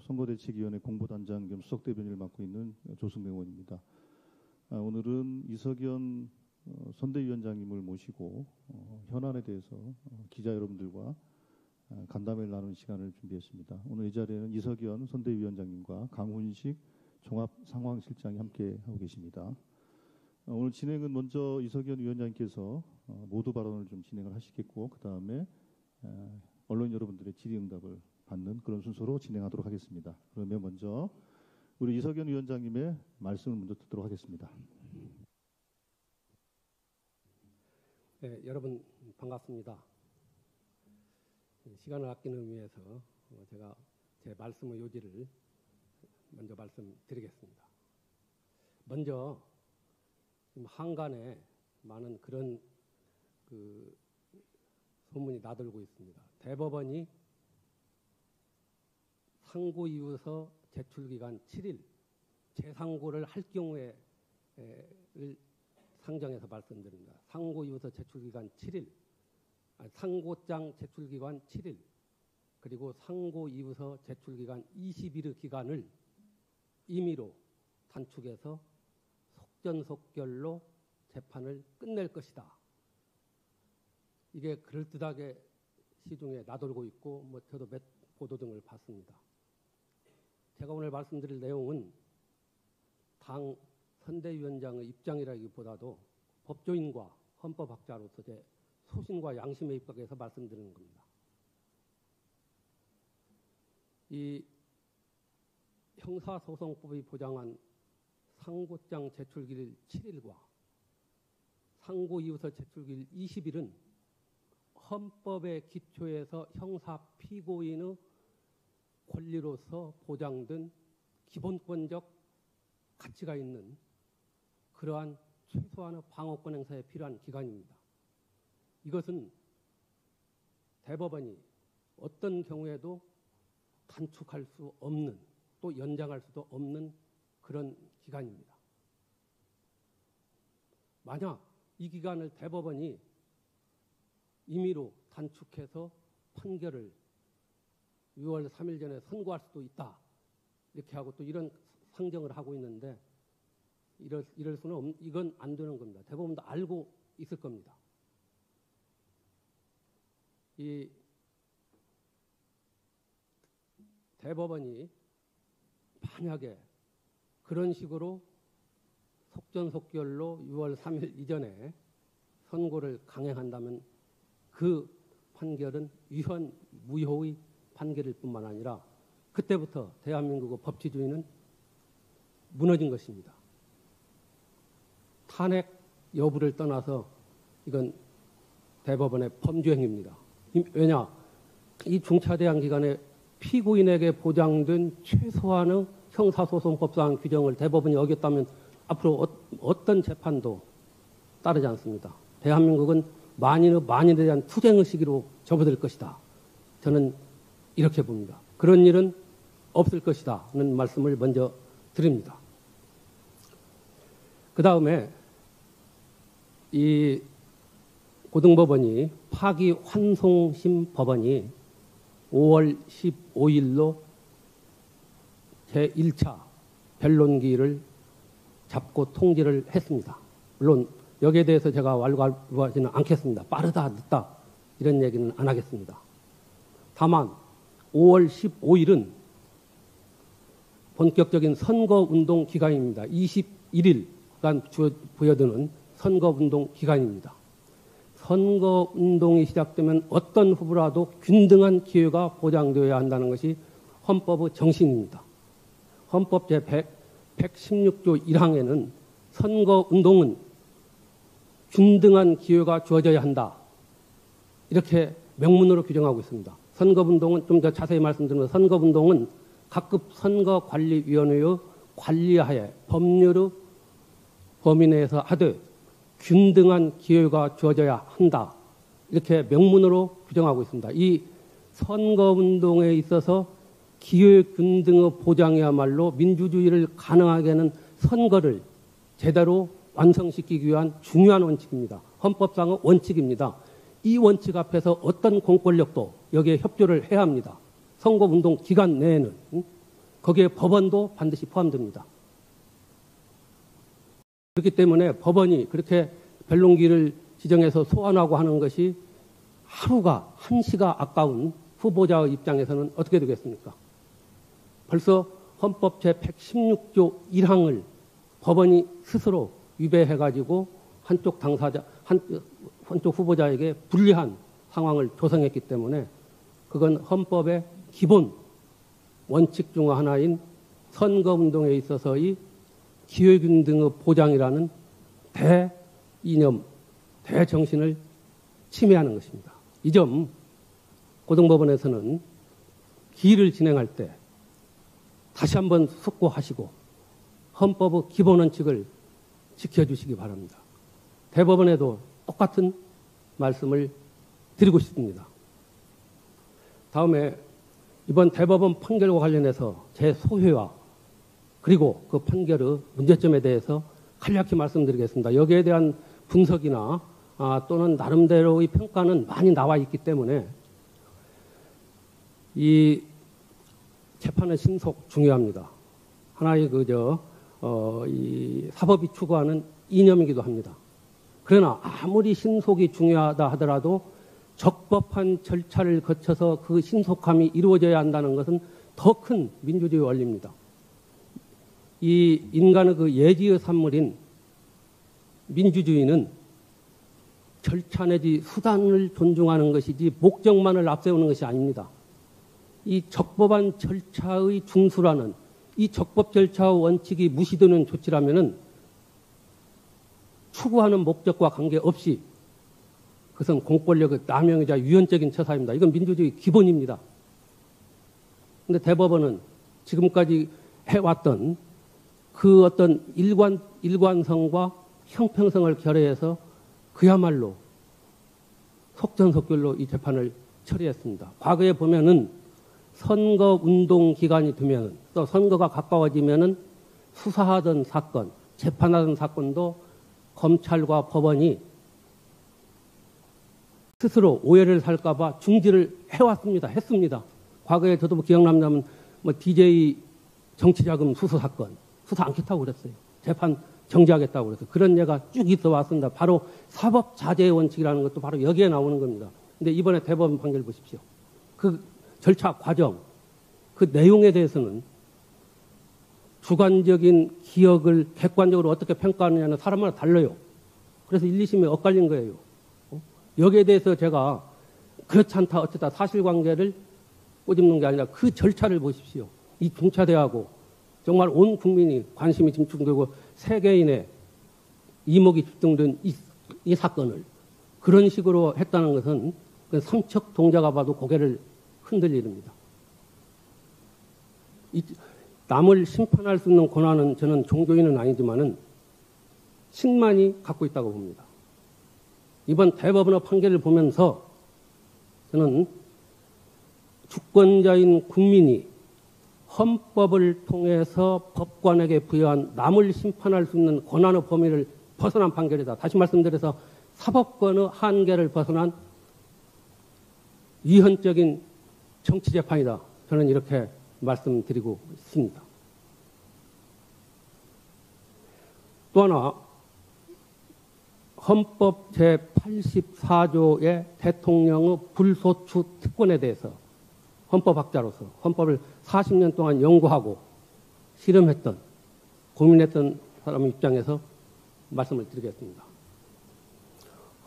선거대책위원회 공보단장 겸 수석대변인을 맡고 있는 조승명 의원입니다. 오늘은 이석연 선대위원장님을 모시고 현안에 대해서 기자 여러분들과 간담회를 나누는 시간을 준비했습니다. 오늘 이 자리에는 이석연 선대위원장님과 강훈식 종합상황실장이 함께하고 계십니다. 오늘 진행은 먼저 이석연 위원장님께서 모두 발언을 좀 진행을 하시겠고, 그 다음에 언론 여러분들의 질의응답을 받는 그런 순서로 진행하도록 하겠습니다. 그러면 먼저 우리 이석연 위원장님의 말씀을 먼저 듣도록 하겠습니다. 네, 여러분 반갑습니다. 시간을 아끼는 의미에서 제가 제 말씀의 요지를 먼저 말씀드리겠습니다. 먼저 지금 한간에 많은 그런 소문이 나돌고 있습니다. 대법원이 상고이유서 제출기간 7일 재상고를 할 경우에를 상정해서 말씀드립니다. 상고이유서 제출기간 7일, 상고장 제출기간 7일, 그리고 상고이유서 제출기간 20일의 기간을 임의로 단축해서 속전속결로 재판을 끝낼 것이다. 이게 그럴듯하게 시중에 나돌고 있고 저도 몇 보도 등을 봤습니다. 제가 오늘 말씀드릴 내용은 당 선대위원장의 입장이라기보다도 법조인과 헌법학자로서 제 소신과 양심에 입각해서 말씀드리는 겁니다. 이 형사소송법이 보장한 상고장 제출기일 7일과 상고이유서 제출기일 20일은 헌법의 기초에서 형사 피고인의 권리로서 보장된 기본권적 가치가 있는 그러한 최소한의 방어권 행사에 필요한 기간입니다. 이것은 대법원이 어떤 경우에도 단축할 수 없는, 또 연장할 수도 없는 그런 기간입니다. 만약 이 기간을 대법원이 임의로 단축해서 판결을 6월 3일 전에 선고할 수도 있다, 이렇게 하고 또 이런 상정을 하고 있는데 이럴 수는 이건 안 되는 겁니다. 대법원도 알고 있을 겁니다. 이 대법원이 만약에 그런 식으로 속전속결로 6월 3일 이전에 선고를 강행한다면 그 판결은 위헌 무효의 판결일 뿐만 아니라 그때부터 대한민국의 법치주의는 무너진 것입니다. 탄핵 여부를 떠나서 이건 대법원의 범죄행위입니다. 왜냐? 이 중차대한 기간에 피고인에게 보장된 최소한의 형사소송법상 규정을 대법원이 어겼다면 앞으로 어떤 재판도 따르지 않습니다. 대한민국은 만인에 대한 투쟁의 시기로 접어들 것이다. 저는 이렇게 봅니다. 그런 일은 없을 것이다 하는 말씀을 먼저 드립니다. 그 다음에 이 고등법원이 파기환송심 법원이 5월 15일로 제1차 변론기일을 잡고 통지를 했습니다. 물론 여기에 대해서 제가 왈가왈부하지는 않겠습니다. 빠르다 늦다 이런 얘기는 안 하겠습니다. 다만 5월 15일은 본격적인 선거운동 기간입니다. 21일간 부여드는 선거운동 기간입니다. 선거운동이 시작되면 어떤 후보라도 균등한 기회가 보장되어야 한다는 것이 헌법의 정신입니다. 헌법 제116조 1항에는 선거운동은 균등한 기회가 주어져야 한다, 이렇게 명문으로 규정하고 있습니다. 선거운동은 좀 더 자세히 말씀드리면 선거운동은 각급 선거관리위원회의 관리하에 법률의 범위 내에서 하되 균등한 기회가 주어져야 한다, 이렇게 명문으로 규정하고 있습니다. 이 선거운동에 있어서 기회균등의 보장이야말로 민주주의를 가능하게 하는 선거를 제대로 완성시키기 위한 중요한 원칙입니다. 헌법상의 원칙입니다. 이 원칙 앞에서 어떤 공권력도 여기에 협조를 해야 합니다. 선거운동 기간 내에는. 거기에 법원도 반드시 포함됩니다. 그렇기 때문에 법원이 그렇게 변론기를 지정해서 소환하고 하는 것이 하루가, 한시가 아까운 후보자의 입장에서는 어떻게 되겠습니까? 벌써 헌법 제116조 1항을 법원이 스스로 위배해가지고 한쪽 당사자, 한쪽 후보자에게 불리한 상황을 조성했기 때문에 그건 헌법의 기본 원칙 중 하나인 선거운동에 있어서의 기회균 등의 보장이라는 대이념, 대정신을 침해하는 것입니다. 이 점 고등법원에서는 기일을 진행할 때 다시 한번 숙고하시고 헌법의 기본 원칙을 지켜주시기 바랍니다. 대법원에도 똑같은 말씀을 드리고 싶습니다. 다음에 이번 대법원 판결과 관련해서 제 소회와 그리고 그 판결의 문제점에 대해서 간략히 말씀드리겠습니다. 여기에 대한 분석이나 또는 나름대로의 평가는 많이 나와 있기 때문에 이 재판의 신속 중요합니다. 하나의 이 사법이 추구하는 이념이기도 합니다. 그러나 아무리 신속이 중요하다 하더라도 적법한 절차를 거쳐서 그 신속함이 이루어져야 한다는 것은 더 큰 민주주의 원리입니다. 이 인간의 그 예지의 산물인 민주주의는 절차 내지 수단을 존중하는 것이지 목적만을 앞세우는 것이 아닙니다. 이 적법한 절차의 중수라는 이 적법 절차의 원칙이 무시되는 조치라면은 추구하는 목적과 관계없이 그것은 공권력의 남용이자 유연적인 처사입니다. 이건 민주주의 기본입니다. 그런데 대법원은 지금까지 해왔던 그 어떤 일관성과 형평성을 결여해서 그야말로 속전속결로 이 재판을 처리했습니다. 과거에 보면은 선거운동 기간이 되면 또 선거가 가까워지면은 수사하던 사건, 재판하던 사건도 검찰과 법원이 스스로 오해를 살까봐 중지를 했습니다. 과거에 저도 기억나면 DJ 정치자금 수수 사건 수사 않겠다고 그랬어요. 재판 정지하겠다고 그랬어요. 그런 예가 쭉 있어 왔습니다. 바로 사법자제의 원칙이라는 것도 바로 여기에 나오는 겁니다. 근데 이번에 대법원 판결 보십시오. 그 절차 과정, 그 내용에 대해서는 주관적인 기억을 객관적으로 어떻게 평가하느냐는 사람마다 달라요. 그래서 1, 2심에 엇갈린 거예요. 여기에 대해서 제가 그렇지 않다 어쨌다 사실관계를 꼬집는 게 아니라 그 절차를 보십시오. 이 중차대하고 정말 온 국민이 관심이 집중되고 세계인의 이목이 집중된 이 사건을 그런 식으로 했다는 것은 삼척 동자가 봐도 고개를 흔들 일입니다. 남을 심판할 수 있는 권한은 저는 종교인은 아니지만은 신만이 갖고 있다고 봅니다. 이번 대법원의 판결을 보면서 저는 주권자인 국민이 헌법을 통해서 법관에게 부여한 남을 심판할 수 있는 권한의 범위를 벗어난 판결이다. 다시 말씀드려서 사법권의 한계를 벗어난 위헌적인 정치재판이다. 저는 이렇게 말씀드리고 있습니다. 또 하나 헌법 제84조의 대통령의 불소추 특권에 대해서 헌법학자로서 헌법을 40년 동안 연구하고 실험했던 고민했던 사람 입장에서 말씀을 드리겠습니다.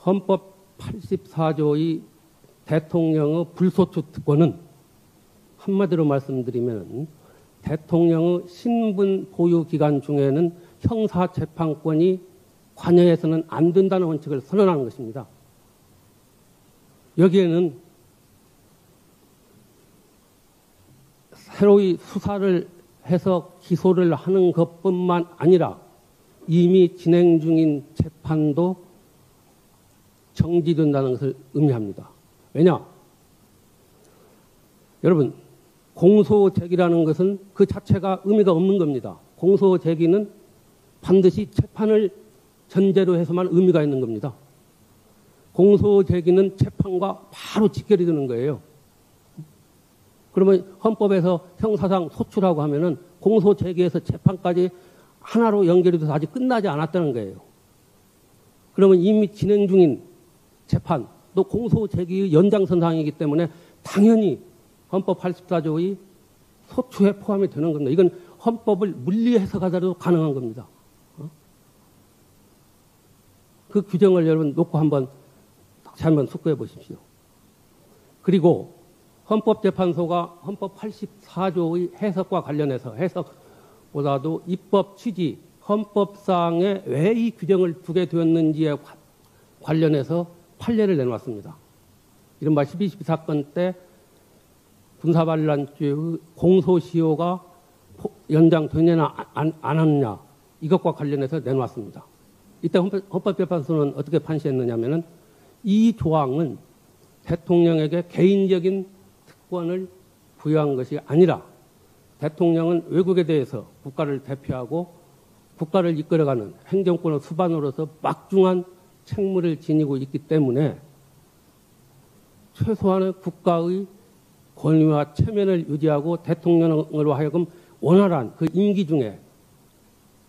헌법 84조의 대통령의 불소추 특권은 한마디로 말씀드리면 대통령의 신분 보유 기간 중에는 형사재판권이 관여해서는 안 된다는 원칙을 선언하는 것입니다. 여기에는 새로이 수사를 해서 기소를 하는 것뿐만 아니라 이미 진행 중인 재판도 정지된다는 것을 의미합니다. 왜냐? 여러분, 공소제기라는 것은 그 자체가 의미가 없는 겁니다. 공소제기는 반드시 재판을 전제로 해서만 의미가 있는 겁니다. 공소제기는 재판과 바로 직결이 되는 거예요. 그러면 헌법에서 형사상 소추라고 하면은 공소 제기에서 재판까지 하나로 연결이 돼서 아직 끝나지 않았다는 거예요. 그러면 이미 진행 중인 재판, 또 공소 제기의 연장선상이기 때문에 당연히 헌법 84조의 소추에 포함이 되는 겁니다. 이건 헌법을 물리 해석하더라도 가능한 겁니다. 그 규정을 여러분 놓고 한번 다시 한번 숙고해 보십시오. 그리고 헌법재판소가 헌법 84조의 해석과 관련해서 해석보다도 입법 취지, 헌법상에 왜 이 규정을 두게 되었는지에 관련해서 판례를 내놓았습니다. 이른바 12.12 사건 때 군사반란죄의 공소시효가 연장되느냐 안 하느냐 이것과 관련해서 내놓았습니다. 이때 헌법재판소는 어떻게 판시했느냐면은 이 조항은 대통령에게 개인적인 특권을 부여한 것이 아니라 대통령은 외국에 대해서 국가를 대표하고 국가를 이끌어가는 행정권의 수반으로서 막중한 책무를 지니고 있기 때문에 최소한의 국가의 권위와 체면을 유지하고 대통령으로 하여금 원활한 그 임기 중에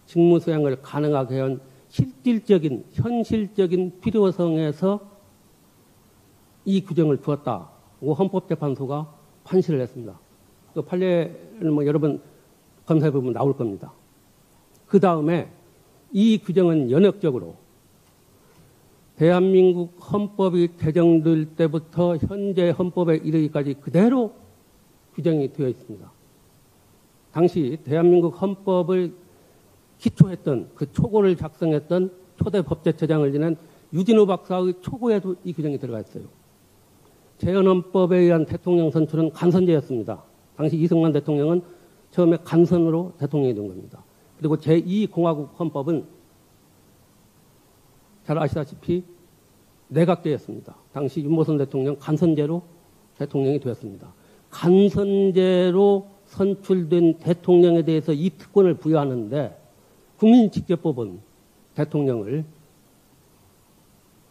직무 수행을 가능하게 한 실질적인 현실적인 필요성에서 이 규정을 두었다고 헌법재판소가 판시를 했습니다. 그 판례는 뭐 여러분 검사해 보면 나올 겁니다. 그 다음에 이 규정은 연역적으로 대한민국 헌법이 개정될 때부터 현재 헌법에 이르기까지 그대로 규정이 되어 있습니다. 당시 대한민국 헌법을 기초했던 그 초고를 작성했던 초대 법제처장을 지낸 유진호 박사의 초고에도 이 규정이 들어가 있어요. 재헌헌법에 의한 대통령 선출은 간선제였습니다. 당시 이승만 대통령은 처음에 간선으로 대통령이 된 겁니다. 그리고 제2공화국 헌법은 잘 아시다시피 내각제였습니다. 당시 윤모선 대통령 간선제로 대통령이 되었습니다. 간선제로 선출된 대통령에 대해서 이 특권을 부여하는데 국민이 직접 뽑은 대통령을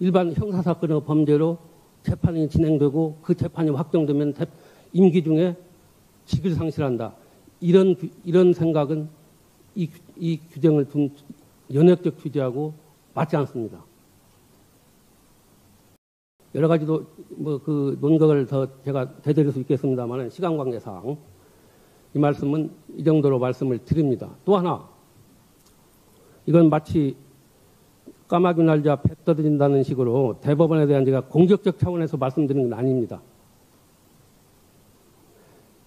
일반 형사사건의 범죄로 재판이 진행되고 그 재판이 확정되면 임기 중에 직을 상실한다. 이런 생각은 이 규정을 둔 연역적 규제하고 맞지 않습니다. 여러 가지도 뭐 그 논각을 더 제가 되드릴 수 있겠습니다만 시간 관계상 이 말씀은 이 정도로 말씀을 드립니다. 또 하나, 이건 마치 까마귀 날자 배 떠들인다는 식으로 대법원에 대한 제가 공격적 차원에서 말씀드리는 건 아닙니다.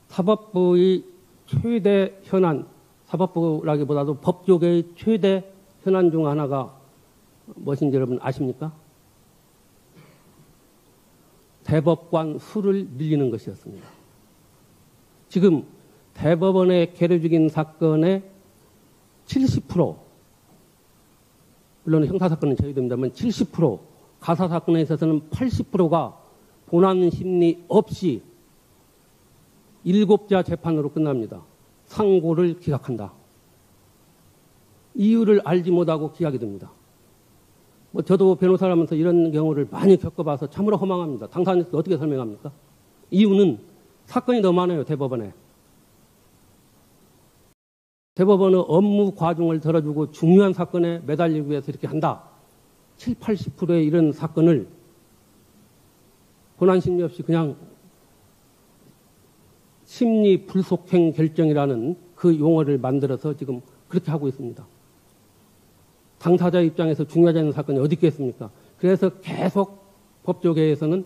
사법부의 최대 현안, 사법부라기보다도 법조계의 최대 현안 중 하나가 무엇인지 여러분 아십니까? 대법관 수를 늘리는 것이었습니다. 지금 대법원에 계류 중인 사건의 70%, 물론 형사사건은 제외됩니다만 70%, 가사사건에 있어서는 80%가 본안 심리 없이 7자 재판으로 끝납니다. 상고를 기각한다. 이유를 알지 못하고 기각이 됩니다. 뭐 저도 변호사라면서 이런 경우를 많이 겪어봐서 참으로 허망합니다. 당사자한테 어떻게 설명합니까? 이유는 사건이 너무 많아요. 대법원에. 대법원의 업무 과중을 덜어주고 중요한 사건에 매달리기 위해서 이렇게 한다. 7, 80%의 이런 사건을 본안 심리 없이 그냥 심리 불속행 결정이라는 그 용어를 만들어서 지금 그렇게 하고 있습니다. 당사자 입장에서 중요하지 않은 사건이 어디 있겠습니까? 그래서 계속 법조계에서는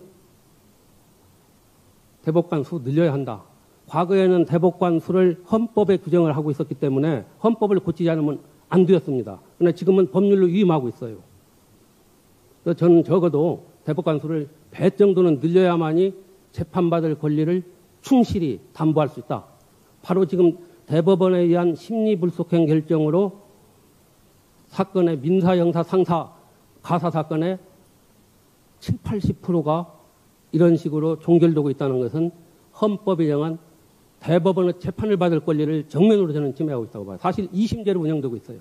대법관 수 늘려야 한다. 과거에는 대법관 수를 헌법에 규정을 하고 있었기 때문에 헌법을 고치지 않으면 안 되었습니다. 그러나 지금은 법률로 위임하고 있어요. 그래서 저는 적어도 대법관 수를 배 정도는 늘려야만이 재판받을 권리를 충실히 담보할 수 있다. 바로 지금 대법원에 의한 심리불속행 결정으로 사건의 민사, 형사, 상사, 가사 사건의 7, 80%가 이런 식으로 종결되고 있다는 것은 헌법에 정한 대법원의 재판을 받을 권리를 정면으로 저는 침해하고 있다고 봐요. 사실 2심제로 운영되고 있어요.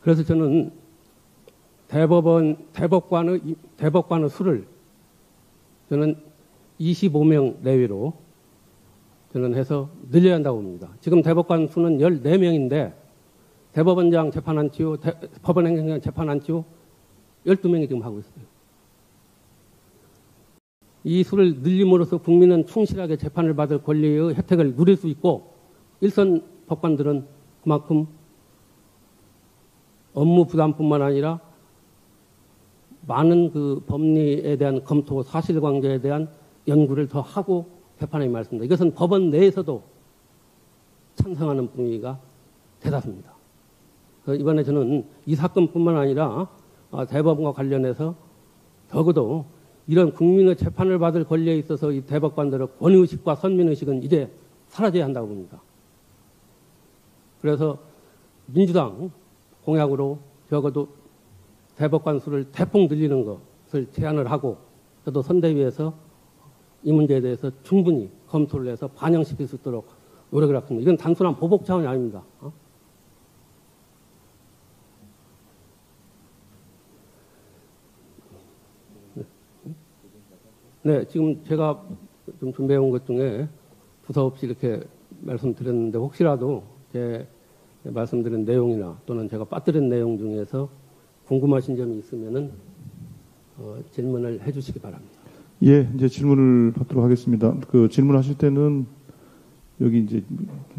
그래서 저는 대법관의 수를 저는 25명 내외로 저는 해서 늘려야 한다고 봅니다. 지금 대법관 수는 14명인데 대법원장 재판안치우, 법원행정장 재판안치우 12명이 지금 하고 있어요. 이 수를 늘림으로써 국민은 충실하게 재판을 받을 권리의 혜택을 누릴 수 있고 일선 법관들은 그만큼 업무 부담뿐만 아니라 많은 그 법리에 대한 검토, 사실관계에 대한 연구를 더 하고 재판에 임했습니다. 이것은 법원 내에서도 찬성하는 분위기가 대다수입니다. 이번에 저는 이 사건뿐만 아니라 대법원과 관련해서 적어도 이런 국민의 재판을 받을 권리에 있어서 이 대법관들의 권위의식과 선민의식은 이제 사라져야 한다고 봅니다. 그래서 민주당 공약으로 적어도 대법관 수를 대폭 늘리는 것을 제안을 하고 저도 선대위에서 이 문제에 대해서 충분히 검토를 해서 반영시킬 수 있도록 노력을 하겠습니다. 이건 단순한 보복 차원이 아닙니다. 네, 지금 제가 좀 준비해온 것 중에 두서없이 이렇게 말씀드렸는데 혹시라도 제 말씀드린 내용이나 또는 제가 빠뜨린 내용 중에서 궁금하신 점이 있으면은 질문을 해주시기 바랍니다. 예, 이제 질문을 받도록 하겠습니다. 그 질문하실 때는 여기 이제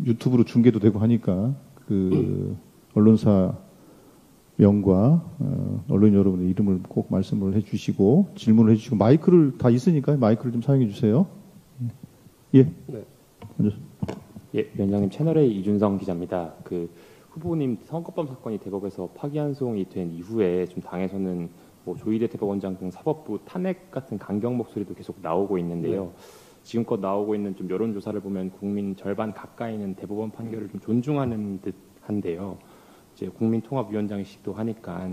유튜브로 중계도 되고 하니까 그 언론사 명과 언론 여러분의 이름을 꼭 말씀을 해주시고 질문을 해주시고 마이크를 다 있으니까 마이크를 좀 사용해 주세요. 예. 네. 먼저. 예, 위원장님 채널A 이준성 기자입니다. 그 후보님 선거법 사건이 대법에서 파기환송이 된 이후에 좀 당에서는 뭐 조희대 대법원장 등 사법부 탄핵 같은 강경 목소리도 계속 나오고 있는데요. 네. 지금껏 나오고 있는 좀 여론조사를 보면 국민 절반 가까이는 대법원 판결을 좀 존중하는 듯한데요. 이제 국민통합위원장이시기도 하니까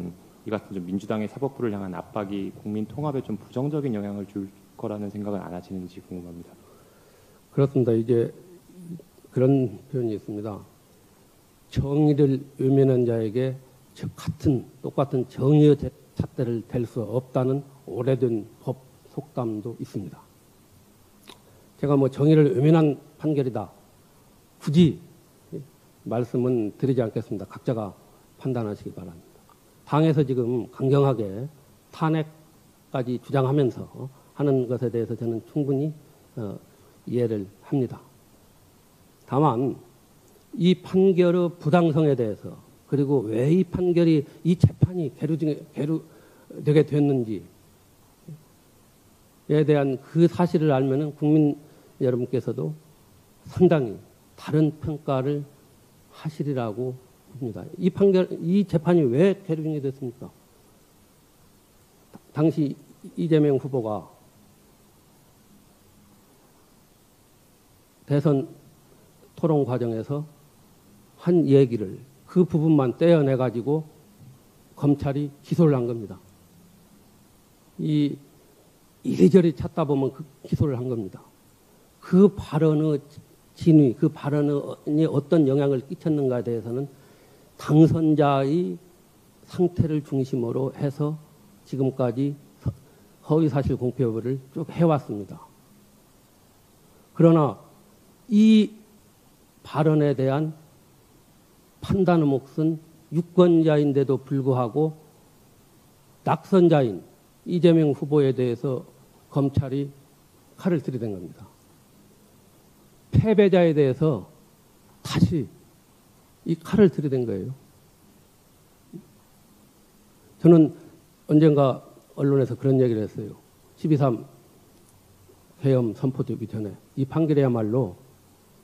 이 같은 좀 민주당의 사법부를 향한 압박이 국민 통합에 좀 부정적인 영향을 줄 거라는 생각은 안 하시는지 궁금합니다. 그렇습니다. 이제 그런 표현이 있습니다. 정의를 외면한 자에게 똑같은 정의의 잣대를 댈 수 없다는 오래된 법 속담도 있습니다. 제가 뭐 정의를 외면한 판결이다. 굳이 말씀은 드리지 않겠습니다. 각자가 판단하시기 바랍니다. 당에서 지금 강경하게 탄핵까지 주장하면서 하는 것에 대해서 저는 충분히 이해를 합니다. 다만 이 판결의 부당성에 대해서 그리고 왜 이 판결이 이 재판이 계류되게 됐는지에 대한 그 사실을 알면은 국민 여러분께서도 상당히 다른 평가를 하시리라고 봅니다. 이 재판이 왜 계류이 됐습니까? 당시 이재명 후보가 대선 토론 과정에서 한 얘기를 그 부분만 떼어내가지고 검찰이 기소를 한 겁니다. 이리저리 찾다 보면 그 기소를 한 겁니다. 그 발언의 진위, 그 발언이 어떤 영향을 끼쳤는가에 대해서는 당선자의 상태를 중심으로 해서 지금까지 허위사실 공표 여부를 쭉 해왔습니다. 그러나 이 발언에 대한 판단의 몫은 유권자인데도 불구하고 낙선자인 이재명 후보에 대해서 검찰이 칼을 들이댄 겁니다. 패배자에 대해서 다시 이 칼을 들이댄 거예요. 저는 언젠가 언론에서 그런 얘기를 했어요. 12.3 계엄 선포되기 전에 이 판결이야말로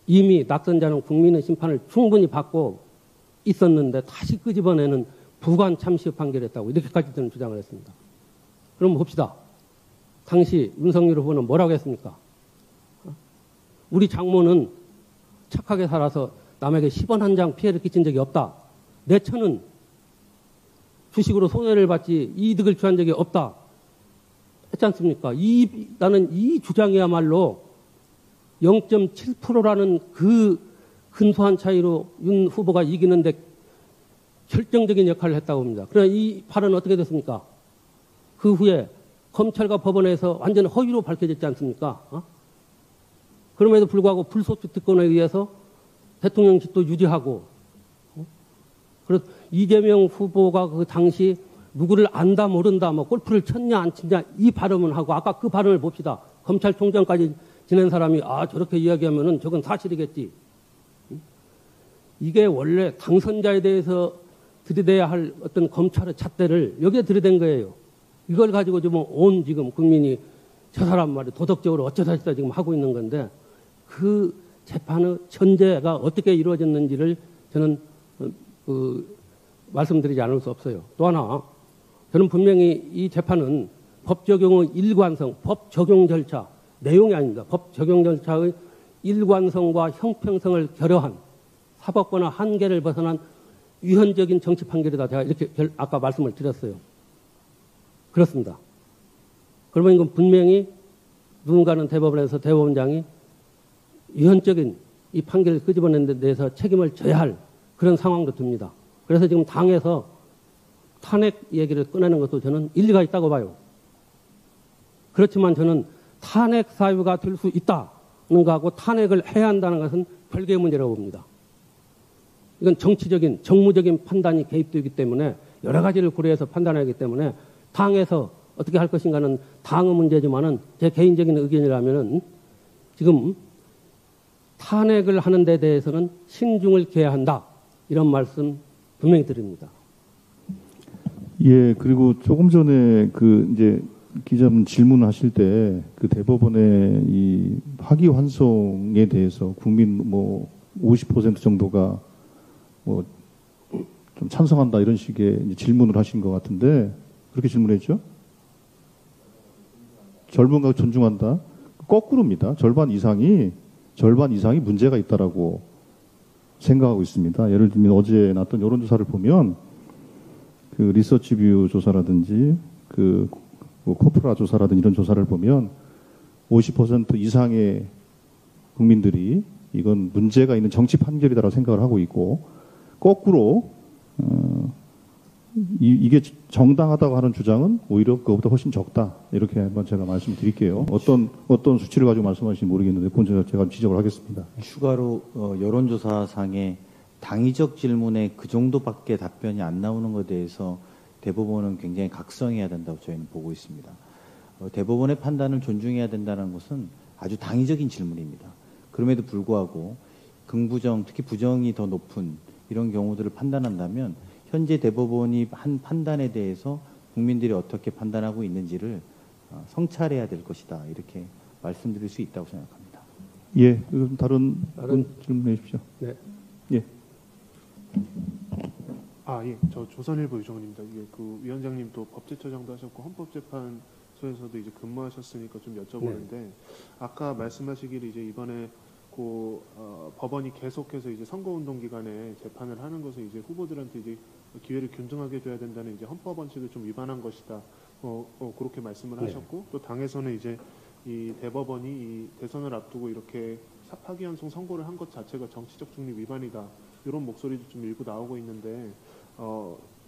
이미 낙선자는 국민의 심판을 충분히 받고 있었는데 다시 끄집어내는 부관 참시 판결이었다고 이렇게까지 저는 주장을 했습니다. 그럼 봅시다. 당시 윤석열 후보는 뭐라고 했습니까? 우리 장모는 착하게 살아서 남에게 10원 한 장 피해를 끼친 적이 없다. 내 처는 주식으로 손해를 받지 이득을 취한 적이 없다. 했지 않습니까? 나는 이 주장이야말로 0.7%라는 그 근소한 차이로 윤 후보가 이기는데 결정적인 역할을 했다고 봅니다. 그러나 이 발언은 어떻게 됐습니까? 그 후에 검찰과 법원에서 완전 허위로 밝혀졌지 않습니까? 그럼에도 불구하고 불소추 특권에 의해서 대통령직도 유지하고, 그래서 이재명 후보가 그 당시 누구를 안다 모른다, 뭐 골프를 쳤냐 안 쳤냐 이 발언을 하고, 아까 그 발언을 봅시다. 검찰총장까지 지낸 사람이 저렇게 이야기하면은 저건 사실이겠지. 이게 원래 당선자에 대해서 들이대야 할 어떤 검찰의 잣대를 여기에 들이댄 거예요. 이걸 가지고 지금 온 지금 국민이 저 사람 말이 도덕적으로 어쩌다 지금 하고 있는 건데, 그 재판의 전제가 어떻게 이루어졌는지를 저는 말씀드리지 않을 수 없어요. 또 하나, 저는 분명히 이 재판은 법 적용의 일관성, 법 적용 절차, 내용이 아닙니다. 법 적용 절차의 일관성과 형평성을 결여한 사법권의 한계를 벗어난 위헌적인 정치 판결이다. 제가 이렇게 아까 말씀을 드렸어요. 그렇습니다. 그러면 이건 분명히 누군가는 대법원에서 대법원장이 위헌적인 이 판결을 끄집어낸 데 대해서 책임을 져야 할 그런 상황도 듭니다. 그래서 지금 당에서 탄핵 얘기를 꺼내는 것도 저는 일리가 있다고 봐요. 그렇지만 저는 탄핵 사유가 될 수 있다는 거하고 탄핵을 해야 한다는 것은 별개의 문제라고 봅니다. 이건 정치적인, 정무적인 판단이 개입되기 때문에 여러 가지를 고려해서 판단하기 때문에 당에서 어떻게 할 것인가는 당의 문제지만은 제 개인적인 의견이라면은 지금 탄핵을 하는 데 대해서는 신중을 기해야 한다. 이런 말씀 분명히 드립니다. 예, 그리고 조금 전에 이제 기자분 질문하실 때 그 대법원의 이 파기환송에 대해서 국민 50% 정도가 좀 찬성한다 이런 식의 이제 질문을 하신 것 같은데, 그렇게 질문했죠? 젊은가 존중한다. 거꾸로입니다. 절반 이상이 문제가 있다라고 생각하고 있습니다. 예를 들면 어제 났던 여론조사를 보면 그 리서치뷰 조사라든지 그 코프라 조사라든지 이런 조사를 보면 50% 이상의 국민들이 이건 문제가 있는 정치 판결이다라고 생각을 하고 있고, 거꾸로 이게 정당하다고 하는 주장은 오히려 그것보다 훨씬 적다. 이렇게 한번 제가 말씀드릴게요. 어떤 수치를 가지고 말씀하시는지 모르겠는데 그건 제가 지적을 하겠습니다. 추가로 여론조사상에 당위적 질문에 그 정도밖에 답변이 안 나오는 것에 대해서 대법원은 굉장히 각성해야 된다고 저희는 보고 있습니다. 대법원의 판단을 존중해야 된다는 것은 아주 당위적인 질문입니다. 그럼에도 불구하고 긍부정, 특히 부정이 더 높은 이런 경우들을 판단한다면 현재 대법원이 한 판단에 대해서 국민들이 어떻게 판단하고 있는지를 성찰해야 될 것이다. 이렇게 말씀드릴 수 있다고 생각합니다. 예, 그럼 다른 분 질문해 주십시오. 네. 예. 예, 저 조선일보 유정원입니다. 이게 그 위원장님도 법제처장도 하셨고 헌법재판소에서도 이제 근무하셨으니까 좀 여쭤보는데, 네. 아까 말씀하시기를 이제 이번에 법원이 계속해서 이제 선거운동 기간에 재판을 하는 것은 이제 후보들한테 이제 기회를 균등하게 줘야 된다는 이제 헌법 원칙을 좀 위반한 것이다. 그렇게 말씀을 하셨고, 또 당에서는 이제 이 대법원이 이 대선을 앞두고 이렇게 파기환송 선고를 한 것 자체가 정치적 중립 위반이다. 이런 목소리도 좀 일부 나오고 있는데,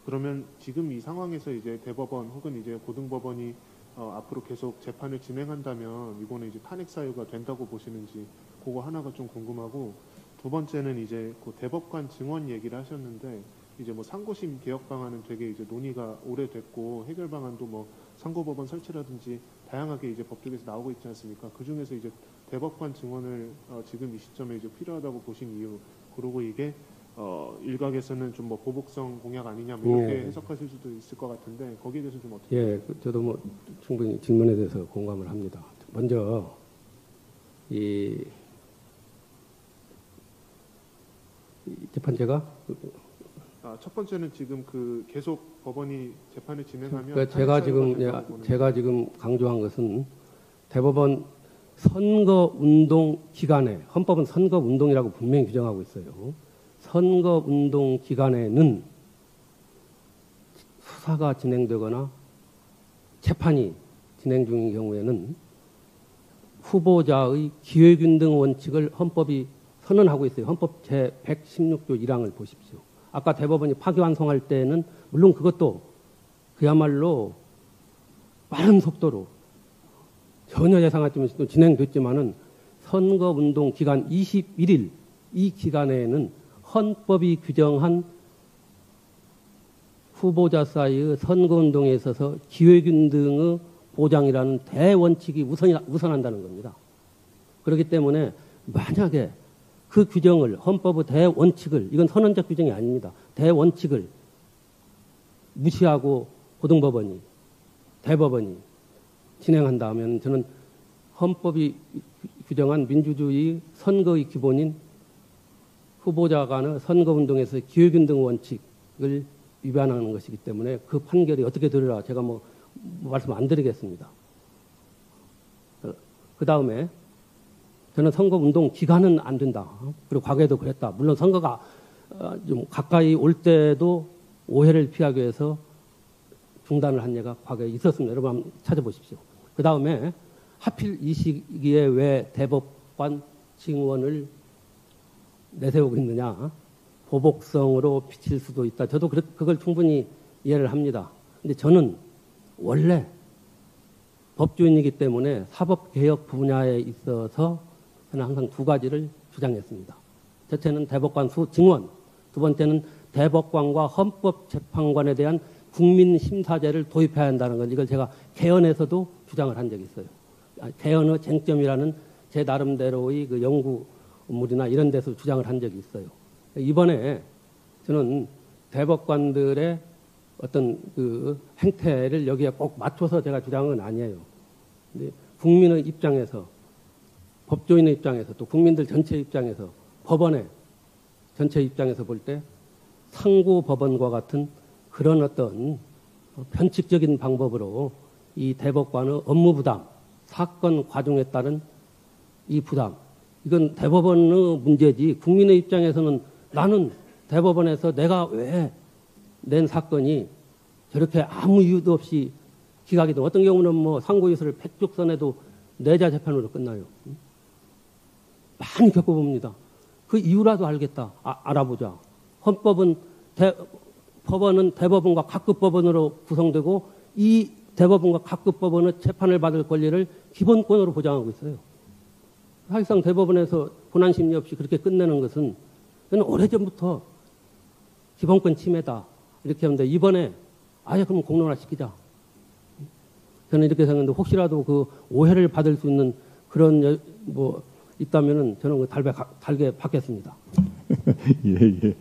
그러면 지금 이 상황에서 이제 대법원 혹은 이제 고등법원이 앞으로 계속 재판을 진행한다면 이거는 이제 탄핵 사유가 된다고 보시는지, 그거 하나가 좀 궁금하고, 두 번째는 이제 그 대법관 증언 얘기를 하셨는데, 이제 뭐 상고심 개혁 방안은 되게 이제 논의가 오래됐고 해결 방안도 뭐 상고법원 설치라든지 다양하게 이제 법조계에서 나오고 있지 않습니까? 그 중에서 이제 대법관 증언을 지금 이 시점에 이제 필요하다고 보신 이유, 그리고 이게 일각에서는 좀 뭐 보복성 공약 아니냐 뭐 이렇게 해석하실 수도 있을 것 같은데 거기에 대해서 좀 어떻게? 예, 저도 뭐 충분히 질문에 대해서 공감을 합니다. 먼저 이 재판제가 첫 번째는 지금 그 계속 법원이 재판을 진행하면 그러니까 제가 지금 강조한 것은 대법원 선거운동 기간에, 헌법은 선거운동이라고 분명히 규정하고 있어요. 선거운동 기간에는 수사가 진행되거나 재판이 진행 중인 경우에는 후보자의 기회균등 원칙을 헌법이 선언하고 있어요. 헌법 제116조 1항을 보십시오. 아까 대법원이 파기환송할 때는 물론 그것도 그야말로 빠른 속도로 전혀 예상하지 못한 진행됐지만은 선거운동 기간 21일 이 기간에는 헌법이 규정한 후보자 사이의 선거운동에 있어서 기회균등의 보장이라는 대원칙이 우선한다는 겁니다. 그렇기 때문에 만약에 그 규정을 헌법의 대원칙을 이건 선언적 규정이 아닙니다. 대원칙을 무시하고 고등법원이 대법원이 진행한다면 저는 헌법이 규정한 민주주의 선거의 기본인 후보자 간의 선거운동에서 기회균등 원칙을 위반하는 것이기 때문에 그 판결이 어떻게 되리라 제가 뭐 말씀 안 드리겠습니다. 그 다음에 저는 선거운동 기간은 안 된다. 그리고 과거에도 그랬다. 물론 선거가 좀 가까이 올 때도 오해를 피하기 위해서 중단을 한 예가 과거에 있었습니다. 여러분 한번 찾아보십시오. 그 다음에 하필 이 시기에 왜 대법관 징원을 내세우고 있느냐. 보복성으로 비칠 수도 있다. 저도 그걸 충분히 이해를 합니다. 근데 저는 원래 법조인이기 때문에 사법개혁 분야에 있어서 저는 항상 두 가지를 주장했습니다. 첫째는 대법관 징원, 두 번째는 대법관과 헌법재판관에 대한 국민심사제를 도입해야 한다는 것. 이걸 제가 개헌에서도 주장을 한 적이 있어요. 개헌의 쟁점이라는 제 나름대로의 그 연구물이나 이런 데서 주장을 한 적이 있어요. 이번에 저는 대법관들의 어떤 그 행태를 여기에 꼭 맞춰서 제가 주장은 아니에요. 근데 국민의 입장에서, 법조인의 입장에서, 또 국민들 전체 입장에서, 법원의 전체 입장에서 볼 때 상고법원과 같은 그런 어떤 편측적인 방법으로 이 대법관의 업무 부담, 사건 과정에 따른 이 부담, 이건 대법원의 문제지 국민의 입장에서는 나는 대법원에서 내가 왜 낸 사건이 저렇게 아무 이유도 없이 기각이 돼. 어떤 경우는 뭐 상고이수를 100쪽 써내도 내자 재판으로 끝나요. 많이 겪어봅니다. 그 이유라도 알겠다. 알아보자. 법원은 대법원과 각급법원으로 구성되고 이 대법원과 각급법원의 재판을 받을 권리를 기본권으로 보장하고 있어요. 사실상 대법원에서 본안심리 없이 그렇게 끝내는 것은 저는 오래전부터 기본권 침해다. 이렇게 하는데 이번에 아예 그럼 공론화시키자. 저는 이렇게 생각했는데 혹시라도 그 오해를 받을 수 있는 그런 뭐 있다면은 저는 달게 받겠습니다. 예.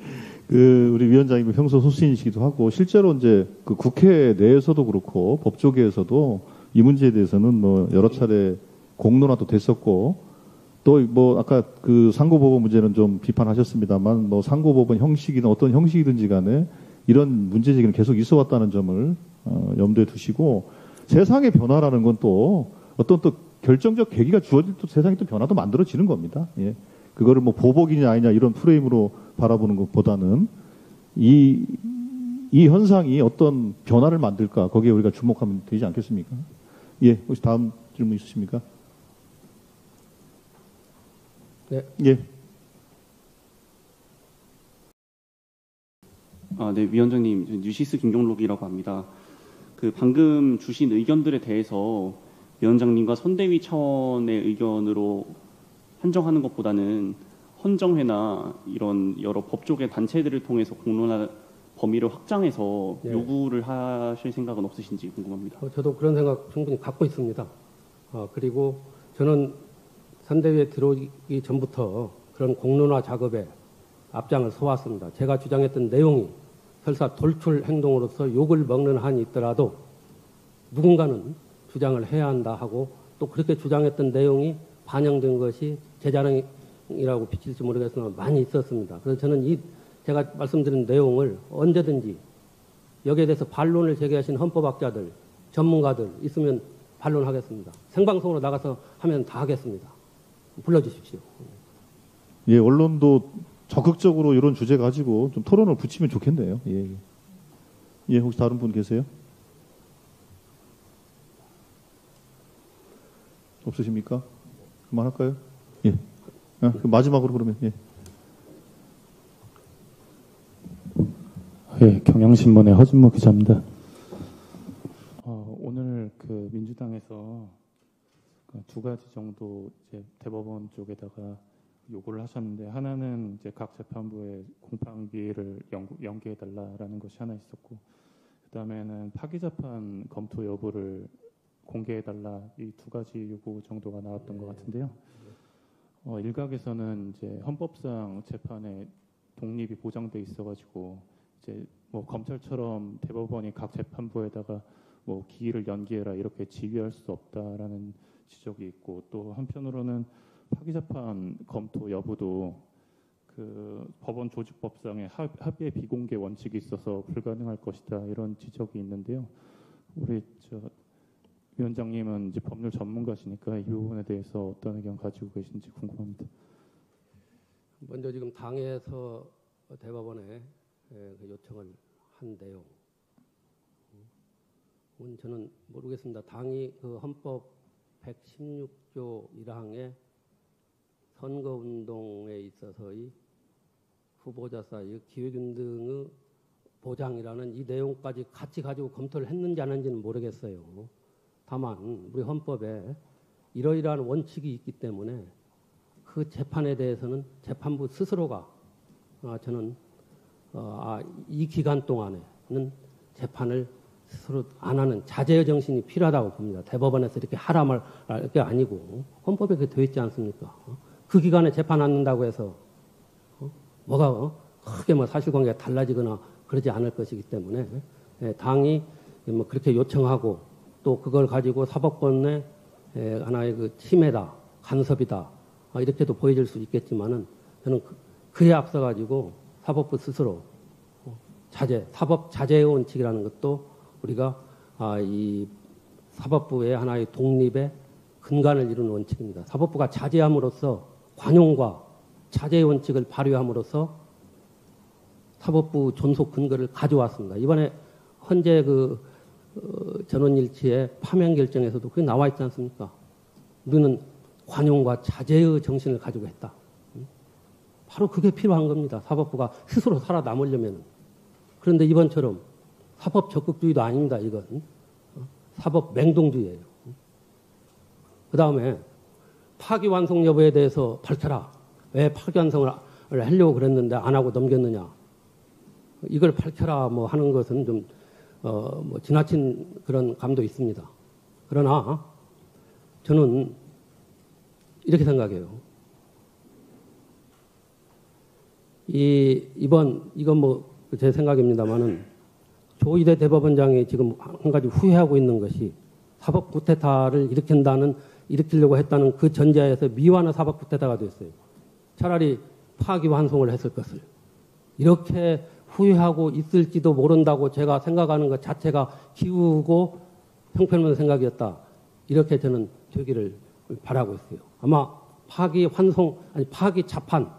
우리 위원장님이 평소 소신이시기도 하고 실제로 이제 그 국회 내에서도 그렇고 법조계에서도 이 문제에 대해서는 뭐 여러 차례 공론화도 됐었고 또 뭐 아까 그 상고법원 문제는 좀 비판하셨습니다만 뭐 상고법원 형식이든 어떤 형식이든지 간에 이런 문제 제기는 계속 있어 왔다는 점을 염두에 두시고 세상의 변화라는 건 또 어떤 또 결정적 계기가 주어질 또 세상에 또 변화도 만들어지는 겁니다. 예. 그거를 뭐 보복이냐 아니냐 이런 프레임으로 바라보는 것보다는 이 현상이 어떤 변화를 만들까 거기에 우리가 주목하면 되지 않겠습니까? 예, 혹시 다음 질문 있으십니까? 네. 예. 네, 위원장님, 뉴시스 김경록이라고 합니다. 그 방금 주신 의견들에 대해서 위원장님과 선대위 차원의 의견으로 한정하는 것보다는 헌정회나 이런 여러 법조계 단체들을 통해서 공론화 범위를 확장해서 네. 요구를 하실 생각은 없으신지 궁금합니다. 저도 그런 생각 충분히 갖고 있습니다. 그리고 저는 선대위에 들어오기 전부터 그런 공론화 작업에 앞장을 서왔습니다. 제가 주장했던 내용이 설사 돌출 행동으로서 욕을 먹는 한이 있더라도 누군가는 주장을 해야 한다 하고 또 그렇게 주장했던 내용이 반영된 것이 제 자랑이라고 비칠지 모르겠으나 많이 있었습니다. 그래서 저는 제가 말씀드린 내용을 언제든지 여기에 대해서 반론을 제기하신 헌법학자들, 전문가들 있으면 반론하겠습니다. 생방송으로 나가서 하면 다 하겠습니다. 불러주십시오. 예, 언론도 적극적으로 이런 주제 가지고 좀 토론을 붙이면 좋겠네요. 예. 예, 혹시 다른 분 계세요? 없으십니까? 그만할까요? 예. 그럼 마지막으로 그러면 예. 예, 경향신문의 허준모 기자입니다. 오늘 그 가지 정도 이제 대법원 쪽에다가 요구를 하셨는데, 하나는 이제 각 재판부의 공판기일을 연기해 달라라는 것이 하나 있었고, 그다음에는 파기 재판 검토 여부를 공개해 달라, 이 두 가지 요구 정도가 나왔던 것 같은데요. 일각에서는 이제 헌법상 재판의 독립이 보장돼 있어가지고 이제 뭐 검찰처럼 대법원이 각 재판부에다가 뭐 기일을 연기해라 이렇게 지휘할 수 없다라는 지적이 있고, 또 한편으로는 파기재판 검토 여부도 그 법원 조직법상의 합의의 비공개 원칙이 있어서 불가능할 것이다, 이런 지적이 있는데요. 우리 위원장님은 이제 법률 전문가시니까 이 부분에 대해서 어떤 의견 가지고 계신지 궁금합니다. 먼저 지금 당에서 대법원에 그 요청을 한 내용, 저는 모르겠습니다. 당이 그 헌법 116조 1항에 선거운동에 있어서의 후보자 사이의 기회균등의 보장이라는 이 내용까지 같이 가지고 검토를 했는지 안 했는지는 모르겠어요. 다만 우리 헌법에 이러이러한 원칙이 있기 때문에 그 재판에 대해서는 재판부 스스로가 저는 이 기간 동안에는 재판을 스스로 안 하는 자제의 정신이 필요하다고 봅니다. 대법원에서 이렇게 하라 말 게 아니고 헌법에 그게 되어 있지 않습니까? 그 기간에 재판 안 한다고 해서 뭐가 크게 뭐 사실관계가 달라지거나 그러지 않을 것이기 때문에 당이 뭐 그렇게 요청하고 또 그걸 가지고 사법권의 하나의 그 침해다, 간섭이다, 이렇게도 보여질 수 있겠지만은 저는 그에 앞서 가지고 사법부 스스로 사법 자제의 원칙이라는 것도 우리가 이 사법부의 하나의 독립의 근간을 이루는 원칙입니다. 사법부가 자제함으로써 관용과 자제의 원칙을 발휘함으로써 사법부 존속 근거를 가져왔습니다. 이번에 헌재 그 전원일치의 파면 결정에서도 그게 나와 있지 않습니까? 우리는 관용과 자제의 정신을 가지고 했다. 바로 그게 필요한 겁니다. 사법부가 스스로 살아남으려면. 그런데 이번처럼 사법 적극주의도 아닙니다. 이건 사법 맹동주의예요. 그 다음에 파기환송 여부에 대해서 밝혀라. 왜 파기환송을 하려고 그랬는데 안 하고 넘겼느냐. 이걸 밝혀라 뭐 하는 것은 좀 뭐 지나친 그런 감도 있습니다. 그러나 저는 이렇게 생각해요. 이건 뭐 제 생각입니다만은 조희대 대법원장이 지금 한 가지 후회하고 있는 것이 사법 쿠데타를 일으키려고 했다는 그 전제하에서 미완의 사법 쿠데타가 됐어요. 차라리 파기환송을 했을 것을. 이렇게 후회하고 있을지도 모른다고 제가 생각하는 것 자체가 기우고 형편없는 생각이었다. 이렇게 저는 되기를 바라고 있어요. 아마 파기 자판,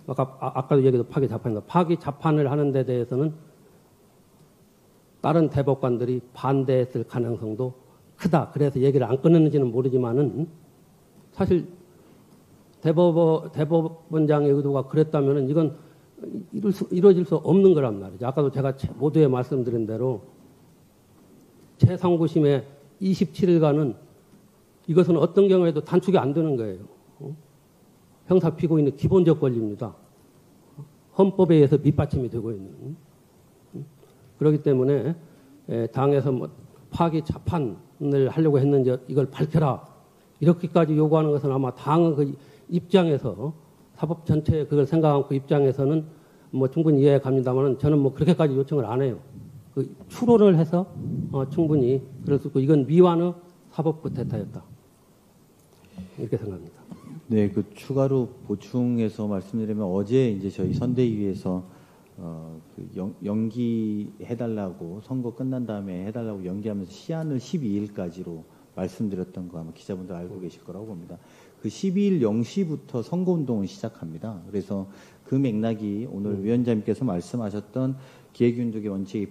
아까도 얘기했던 파기 자판입니다. 파기 자판을 하는 데 대해서는 다른 대법관들이 반대했을 가능성도 크다. 그래서 얘기를 안 꺼냈는지는 모르지만은 사실 대법원장의 의도가 그랬다면은 이건 이루어질 수 없는 거란 말이죠. 아까도 제가 모두에 말씀드린 대로 제3구심의 27일간은 이것은 어떤 경우에도 단축이 안 되는 거예요. 형사 피고인의 기본적 권리입니다. 헌법에 의해서 밑받침이 되고 있는. 그렇기 때문에 당에서 뭐 파기 자판을 하려고 했는지 이걸 밝혀라. 이렇게까지 요구하는 것은 아마 당의 그 입장에서 사법 전체에 그걸 생각한 그 입장에서는 뭐 충분히 이해가 갑니다만 저는 뭐 그렇게까지 요청을 안 해요. 그 추론을 해서 충분히 그럴 수 있고 이건 미완의 사법 쿠데타였다. 이렇게 생각합니다. 네, 그 추가로 보충해서 말씀드리면 어제 이제 저희 선대위에서 연기해달라고 선거 끝난 다음에 해달라고 연기하면서 시한을 12일까지로 말씀드렸던 거 아마 기자분들 알고 계실 거라고 봅니다. 그 12일 0시부터 선거운동을 시작합니다. 그래서 그 맥락이 오늘 위원장님께서 말씀하셨던 기회균등의 원칙이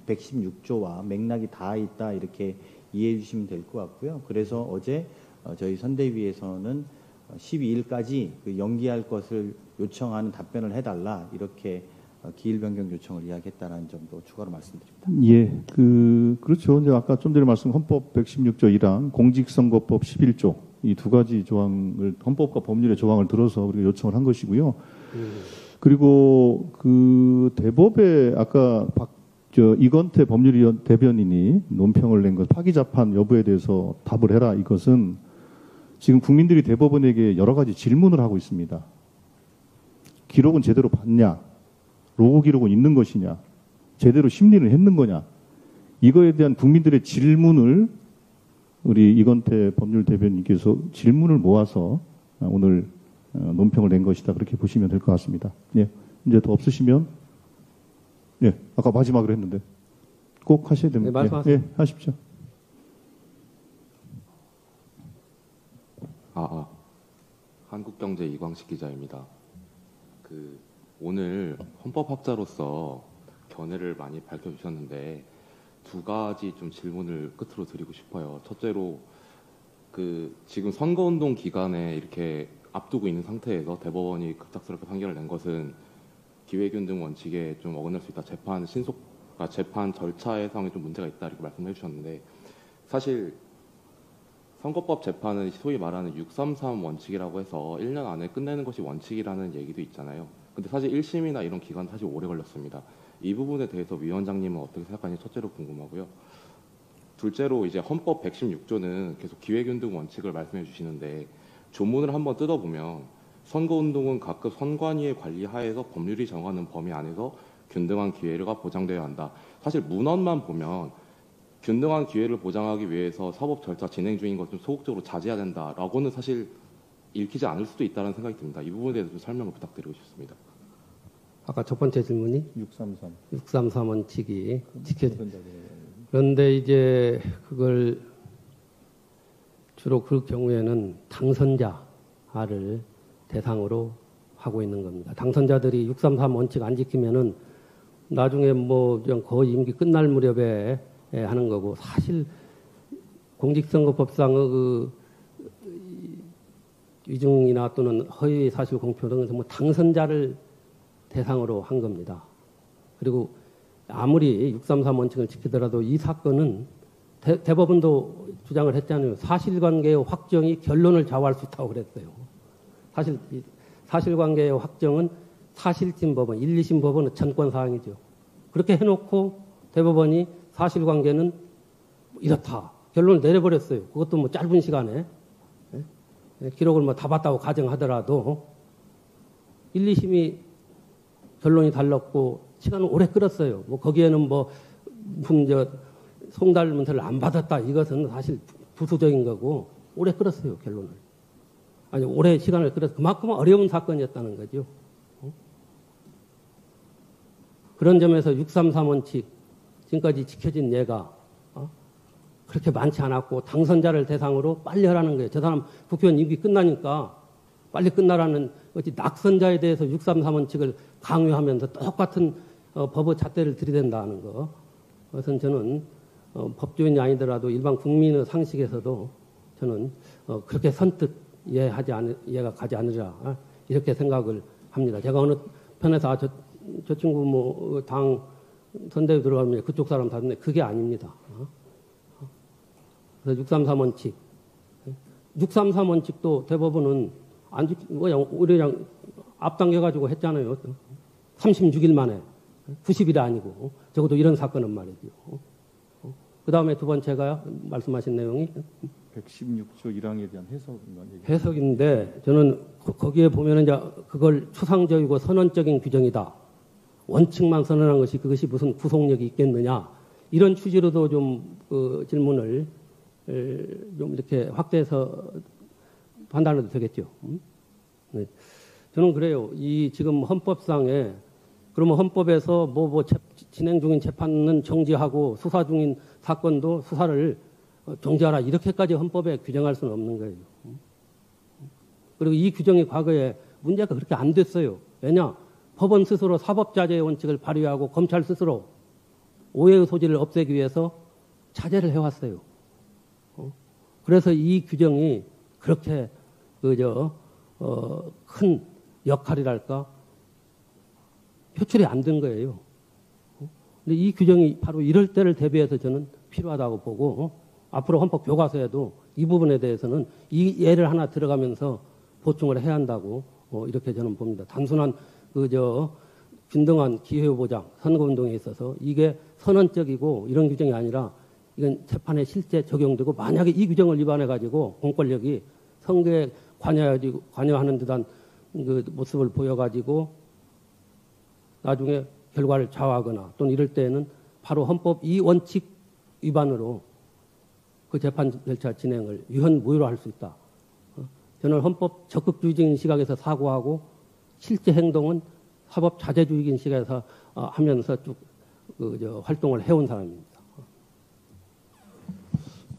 116조와 맥락이 다 있다 이렇게 이해해 주시면 될 것 같고요. 그래서 어제 저희 선대위에서는 12일까지 그 연기할 것을 요청하는 답변을 해달라 이렇게 기일 변경 요청을 이야기했다는 점도 추가로 말씀드립니다. 예, 그렇죠. 이제 아까 좀 전에 말씀 헌법 116조 1항, 공직선거법 11조 이 두 가지 조항을 헌법과 법률의 조항을 들어서 우리가 요청을 한 것이고요. 그리고 그 대법에 아까 이건태 법률위원 대변인이 논평을 낸 것 파기자판 여부에 대해서 답을 해라 이것은 지금 국민들이 대법원에게 여러 가지 질문을 하고 있습니다. 기록은 제대로 봤냐? 로그 기록은 있는 것이냐? 제대로 심리를 했는 거냐? 이거에 대한 국민들의 질문을 우리 이건태 법률 대변인께서 질문을 모아서 오늘 논평을 낸 것이다. 그렇게 보시면 될 것 같습니다. 예. 이제 더 없으시면 예, 아까 마지막으로 했는데 꼭 하셔야 됩니다. 네, 말씀하세요. 예, 하십시오. 한국경제 이광식 기자입니다. 오늘 헌법학자로서 견해를 많이 밝혀주셨는데 두 가지 좀 질문을 끝으로 드리고 싶어요. 첫째로 지금 선거운동 기간에 이렇게 앞두고 있는 상태에서 대법원이 급작스럽게 판결을 낸 것은 기회균등 원칙에 좀 어긋날 수 있다. 재판 절차에상에 좀 문제가 있다 이렇게 말씀해 주셨는데 사실 선거법 재판은 소위 말하는 633 원칙이라고 해서 1년 안에 끝내는 것이 원칙이라는 얘기도 있잖아요. 근데 사실 1심이나 이런 기간 사실 오래 걸렸습니다. 이 부분에 대해서 위원장님은 어떻게 생각하는지 첫째로 궁금하고요. 둘째로 이제 헌법 116조는 계속 기회균등 원칙을 말씀해 주시는데 조문을 한번 뜯어보면 선거운동은 각급 선관위의 관리 하에서 법률이 정하는 범위 안에서 균등한 기회가 보장되어야 한다. 사실 문헌만 보면 균등한 기회를 보장하기 위해서 사법 절차 진행 중인 것을 소극적으로 자제해야 된다라고는 사실 읽히지 않을 수도 있다는 생각이 듭니다. 이 부분에 대해서 좀 설명을 부탁드리고 싶습니다. 아까 첫 번째 질문이 633 원칙이 지켜져. 그런데 이제 그걸 주로 그 경우에는 당선자를 대상으로 하고 있는 겁니다. 당선자들이 633 원칙 안 지키면은 나중에 뭐 그냥 거의 임기 끝날 무렵에 하는 거고 사실 공직선거법상의 위증이나 또는 허위 사실 공표 등은 뭐 당선자를 대상으로 한 겁니다. 그리고 아무리 633 원칙을 지키더라도 이 사건은 대법원도 주장을 했잖아요. 사실관계의 확정이 결론을 좌우할 수 있다고 그랬어요. 사실 사실관계의 확정은 사실심 법원, 1, 2심 법원은 전권사항이죠. 그렇게 해놓고 대법원이 사실관계는 이렇다. 결론을 내려버렸어요. 그것도 뭐 짧은 시간에. 기록을 뭐 다 봤다고 가정하더라도 1, 2심이 결론이 달랐고 시간을 오래 끌었어요. 뭐 거기에는 뭐 무슨 송달 문서를 안 받았다. 이것은 사실 부수적인 거고 오래 끌었어요. 결론을. 아니 오래 시간을 끌어서 그만큼 어려운 사건이었다는 거죠. 그런 점에서 633 원칙 지금까지 지켜진 예가 그렇게 많지 않았고 당선자를 대상으로 빨리 하라는 거예요. 저 사람 국회의원 임기 끝나니까 빨리 끝나라는 어찌 낙선자에 대해서 633 원칙을 강요하면서 똑같은 법의 잣대를 들이댄다는 거. 그것은 저는 법조인이 아니더라도 일반 국민의 상식에서도 저는 그렇게 선뜻 이해가 가지 않으리라 이렇게 생각을 합니다. 제가 어느 편에서 저 친구 뭐 당 선대위 들어가면 그쪽 사람 다는데 그게 아닙니다. 그래서 633 원칙. 633 원칙도 대법원은 안 지키고 그냥 오히려 앞당겨가지고 했잖아요. 36일 만에. 90일이 아니고. 적어도 이런 사건은 말이죠. 그 다음에 두 번째가 말씀하신 내용이 116조 1항에 대한 해석인데 저는 거기에 보면은 이제 그걸 추상적이고 선언적인 규정이다. 원칙만 선언한 것이 그것이 무슨 구속력이 있겠느냐. 이런 취지로도 좀 질문을 좀 이렇게 확대해서 판단해도 되겠죠. 네. 저는 그래요. 이 지금 헌법상에 그러면 헌법에서 진행 중인 재판은 정지하고 수사 중인 사건도 수사를 정지하라 이렇게까지 헌법에 규정할 수는 없는 거예요. 그리고 이 규정이 과거에 문제가 그렇게 안 됐어요. 왜냐? 법원 스스로 사법자제의 원칙을 발휘하고 검찰 스스로 오해의 소지를 없애기 위해서 자제를 해왔어요. 그래서 이 규정이 그렇게 큰 역할이랄까 표출이 안 된 거예요. 근데 이 규정이 바로 이럴 때를 대비해서 저는 필요하다고 보고 앞으로 헌법 교과서에도 이 부분에 대해서는 이 예를 하나 들어가면서 보충을 해야 한다고 이렇게 저는 봅니다. 단순한 균등한 기회보장 선거운동에 있어서 이게 선언적이고 이런 규정이 아니라 이건 재판에 실제 적용되고 만약에 이 규정을 위반해 가지고 공권력이 선거에 관여하는 듯한 그 모습을 보여 가지고 나중에 결과를 좌우하거나 또는 이럴 때에는 바로 헌법 이 원칙 위반으로 그 재판 절차 진행을 유연무효로 할 수 있다. 저는 헌법 적극주의적인 시각에서 사고하고 실제 행동은 사법 자제주의적인 시각에서 하면서 쭉 활동을 해온 사람입니다.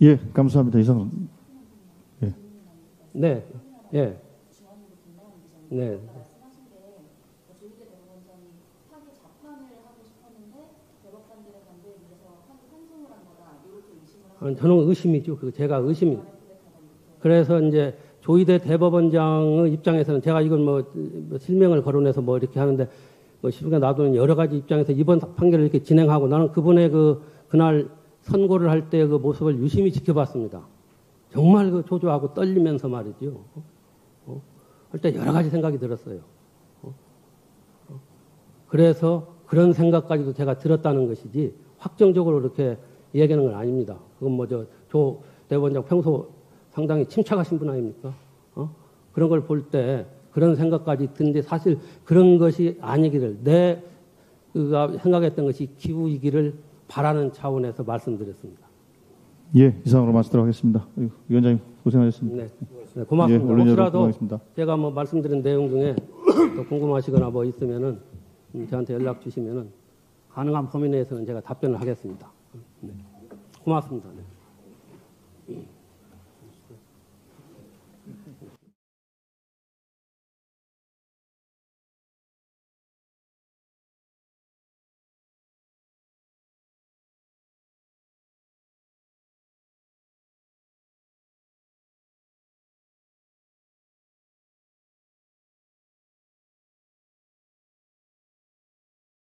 예, 감사합니다. 이상. 예. 네, 예, 네. 저는 의심이죠. 제가 의심이. 그래서 이제 조희대 대법원장의 입장에서는 제가 이걸 뭐 실명을 거론해서 뭐 이렇게 하는데 시중에 놔두는 여러 가지 입장에서 이번 판결을 이렇게 진행하고 나는 그분의 그날 선고를 할 때 그 모습을 유심히 지켜봤습니다. 정말 초조하고 떨리면서 말이죠. 할 때 여러 가지 생각이 들었어요. 그래서 그런 생각까지도 제가 들었다는 것이지 확정적으로 이렇게 얘기하는 건 아닙니다. 그건 조 대법원장 평소 상당히 침착하신 분 아닙니까? 그런 걸 볼 때 그런 생각까지 드는데 사실 그런 것이 아니기를 내가 생각했던 것이 기후이기를 바라는 차원에서 말씀드렸습니다. 예, 이상으로 마치도록 하겠습니다. 위원장님 고생하셨습니다. 네, 고맙습니다. 예, 혹시라도 고맙습니다. 제가 뭐 말씀드린 내용 중에 또 궁금하시거나 뭐 있으면은 저한테 연락 주시면은 가능한 범위 내에서는 제가 답변을 하겠습니다. 네. 고맙습니다. 네.